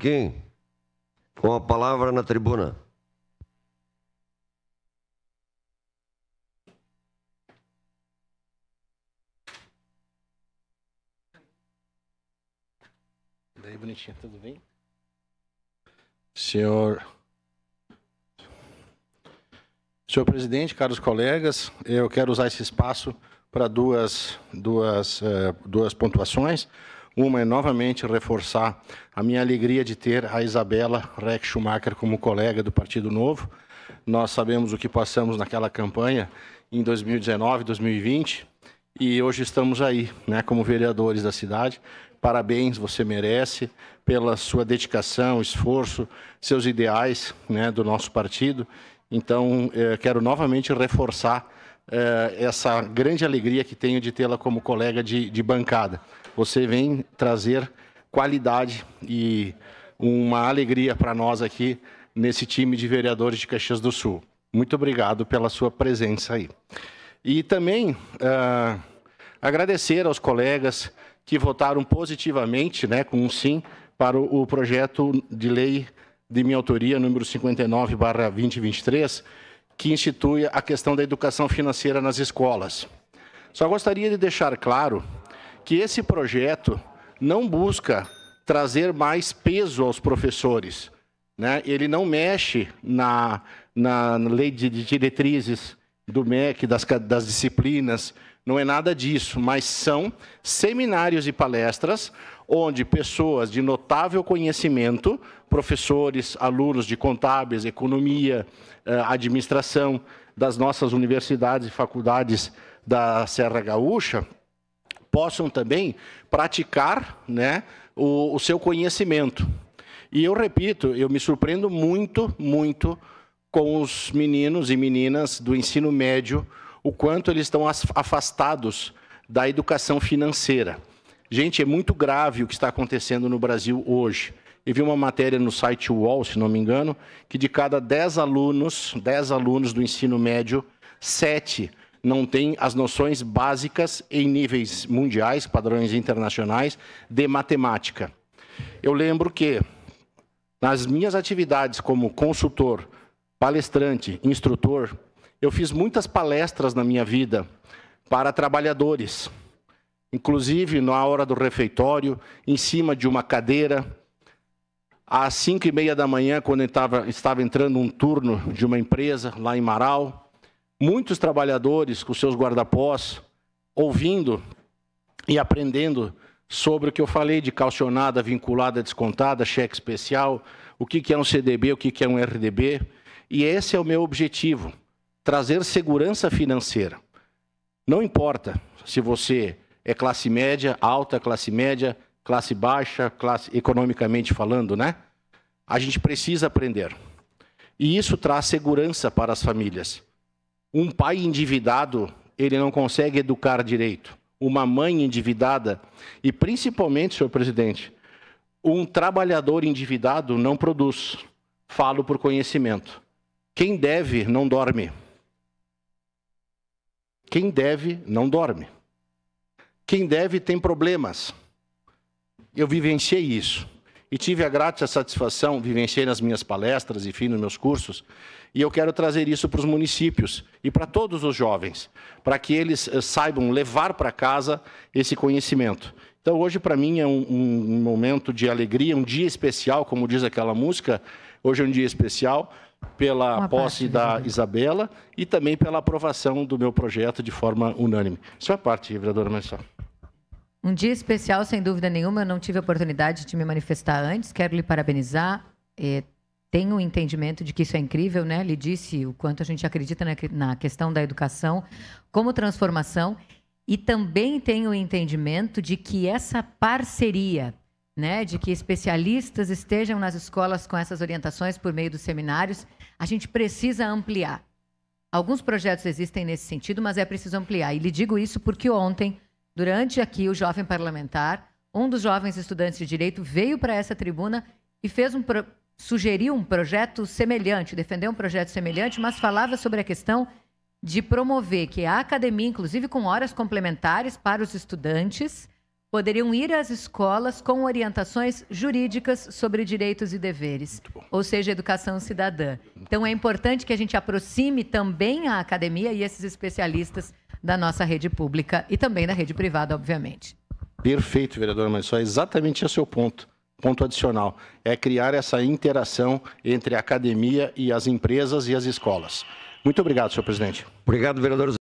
Faquim, com a palavra na tribuna. Daí, bonitinho, tudo bem? Senhor presidente, caros colegas, eu quero usar esse espaço para duas pontuações. Uma é novamente reforçar a minha alegria de ter a Isabela Reck Schumacher como colega do Partido Novo. Nós sabemos o que passamos naquela campanha em 2019, 2020, e hoje estamos aí, né, como vereadores da cidade. Parabéns, você merece, pela sua dedicação, esforço, seus ideais, né, do nosso partido. Então, quero novamente reforçar essa grande alegria que tenho de tê-la como colega de bancada. Você vem trazer qualidade e uma alegria para nós aqui nesse time de vereadores de Caxias do Sul. Muito obrigado pela sua presença aí. E também agradecer aos colegas que votaram positivamente, né, com um sim, para o projeto de lei de minha autoria, número 59/2023, que institui a questão da educação financeira nas escolas. Só gostaria de deixar claro que esse projeto não busca trazer mais peso aos professores, né? Ele não mexe na lei de diretrizes do MEC, das disciplinas, não é nada disso, mas são seminários e palestras onde pessoas de notável conhecimento, professores, alunos de contábeis, economia, administração das nossas universidades e faculdades da Serra Gaúcha, possam também praticar, né, o seu conhecimento. E eu repito, eu me surpreendo muito, muito com os meninos e meninas do ensino médio, o quanto eles estão afastados da educação financeira. Gente, é muito grave o que está acontecendo no Brasil hoje. Eu vi uma matéria no site UOL, se não me engano, que de cada 10 alunos do ensino médio, 7 não têm as noções básicas em níveis mundiais, padrões internacionais, de matemática. Eu lembro que, nas minhas atividades como consultor, palestrante, instrutor, eu fiz muitas palestras na minha vida para trabalhadores, inclusive na hora do refeitório, em cima de uma cadeira, às 5h30 da manhã, quando estava entrando um turno de uma empresa lá em Marau, muitos trabalhadores com seus guarda-pós, ouvindo e aprendendo sobre o que eu falei de calcionada, vinculada, descontada, cheque especial, o que é um CDB, o que é um RDB. E esse é o meu objetivo, trazer segurança financeira. Não importa se você é classe média, alta, classe média, classe baixa, economicamente falando, né? A gente precisa aprender. E isso traz segurança para as famílias. Um pai endividado, ele não consegue educar direito. Uma mãe endividada, e principalmente, senhor presidente, um trabalhador endividado não produz. Falo por conhecimento. Quem deve, não dorme. Quem deve, não dorme. Quem deve, tem problemas. Eu vivenciei isso. E tive a grata satisfação, vivenciei nas minhas palestras, enfim, nos meus cursos, e eu quero trazer isso para os municípios e para todos os jovens, para que eles saibam levar para casa esse conhecimento. Então, hoje, para mim, é um momento de alegria, um dia especial, como diz aquela música. Hoje é um dia especial pela posse da Isabela e também pela aprovação do meu projeto de forma unânime. Isso é parte, vereadora Marcelo. Um dia especial, sem dúvida nenhuma. Eu não tive a oportunidade de me manifestar antes. Quero lhe parabenizar. Tenho o entendimento de que isso é incrível, né? Lhe disse o quanto a gente acredita na questão da educação como transformação. E também tenho o entendimento de que essa parceria, né, de que especialistas estejam nas escolas com essas orientações por meio dos seminários, a gente precisa ampliar. Alguns projetos existem nesse sentido, mas é preciso ampliar. E lhe digo isso porque ontem, durante aqui o Jovem Parlamentar, um dos jovens estudantes de Direito veio para essa tribuna e sugeriu um projeto semelhante, defendeu um projeto semelhante, mas falava sobre a questão de promover que a academia, inclusive com horas complementares para os estudantes, poderiam ir às escolas com orientações jurídicas sobre direitos e deveres, ou seja, educação cidadã. Então, é importante que a gente aproxime também a academia e esses especialistas da nossa rede pública e também da rede privada, obviamente. Perfeito, vereadora, mas só exatamente esse é o ponto adicional. É criar essa interação entre a academia e as empresas e as escolas. Muito obrigado, senhor presidente. Obrigado, vereador.